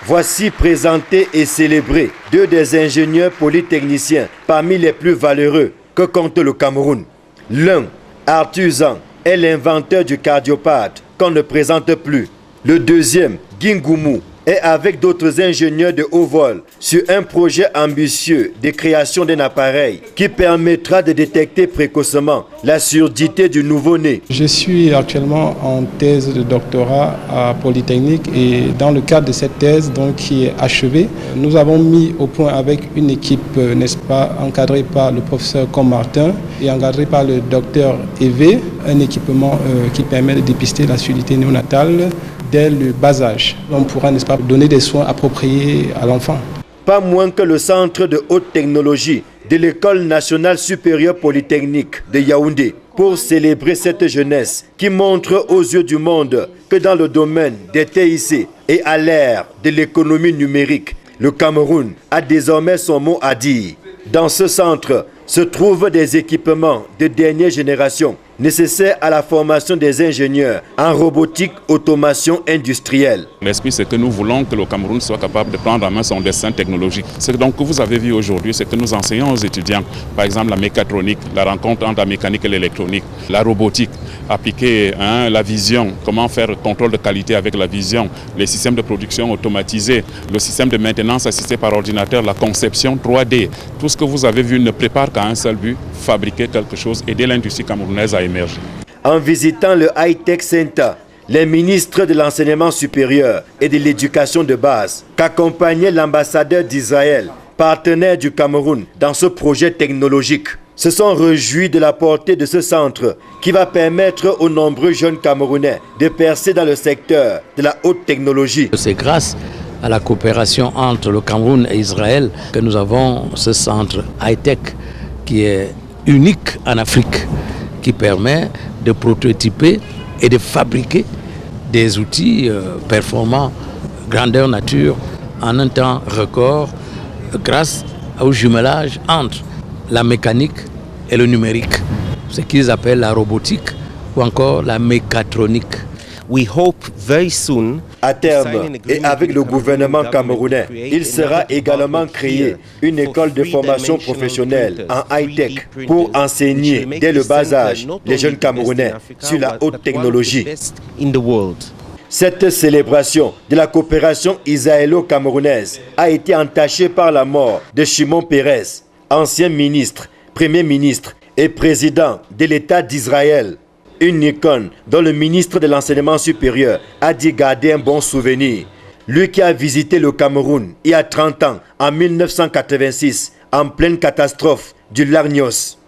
Voici présentés et célébrés deux des ingénieurs polytechniciens parmi les plus valeureux que compte le Cameroun. L'un, Arthur Zang, est l'inventeur du cardiopathe qu'on ne présente plus. Le deuxième, Gingoumou, est avec d'autres ingénieurs de haut vol sur un projet ambitieux de création d'un appareil qui permettra de détecter précocement la surdité du nouveau-né. Je suis actuellement en thèse de doctorat à Polytechnique et dans le cadre de cette thèse qui est achevée, nous avons mis au point avec une équipe, n'est-ce pas, encadrée par le professeur Commartin et encadrée par le docteur Evé, un équipement qui permet de dépister la surdité néonatale dès le bas âge. On pourra, n'est-ce pas, donner des soins appropriés à l'enfant. Pas moins que le centre de haute technologie de l'École nationale supérieure polytechnique de Yaoundé pour célébrer cette jeunesse qui montre aux yeux du monde que dans le domaine des TIC et à l'ère de l'économie numérique, le Cameroun a désormais son mot à dire. Dans ce centre se trouvent des équipements de dernière génération nécessaires à la formation des ingénieurs en robotique, automation industrielle. L'esprit, c'est que nous voulons que le Cameroun soit capable de prendre en main son destin technologique. Ce que vous avez vu aujourd'hui, c'est que nous enseignons aux étudiants, par exemple la mécatronique, la rencontre entre la mécanique et l'électronique, la robotique, appliquer la vision, comment faire le contrôle de qualité avec la vision, les systèmes de production automatisés, le système de maintenance assisté par ordinateur, la conception 3D. Tout ce que vous avez vu ne prépare qu'à un seul but, fabriquer quelque chose, aider l'industrie camerounaise à émerger. En visitant le High-Tech Center, les ministres de l'enseignement supérieur et de l'éducation de base, qu'accompagnait l'ambassadeur d'Israël, partenaire du Cameroun dans ce projet technologique, se sont réjouis de la portée de ce centre qui va permettre aux nombreux jeunes Camerounais de percer dans le secteur de la haute technologie. C'est grâce à la coopération entre le Cameroun et Israël que nous avons ce centre high-tech qui est unique en Afrique, qui permet de prototyper et de fabriquer des outils performants, grandeur nature, en un temps record, grâce au jumelage entre la mécanique et le numérique, ce qu'ils appellent la robotique ou encore la mécatronique. We hope very soon, à terme, et avec le gouvernement camerounais, il sera également créé une école de formation professionnelle en high-tech pour enseigner dès le bas âge les jeunes Camerounais sur la haute technologie. Cette célébration de la coopération israélo-camerounaise a été entachée par la mort de Shimon Peres, ancien ministre, premier ministre et président de l'État d'Israël. Une icône dont le ministre de l'Enseignement supérieur a dit garder un bon souvenir. Lui qui a visité le Cameroun il y a 30 ans, en 1986, en pleine catastrophe du Largnos.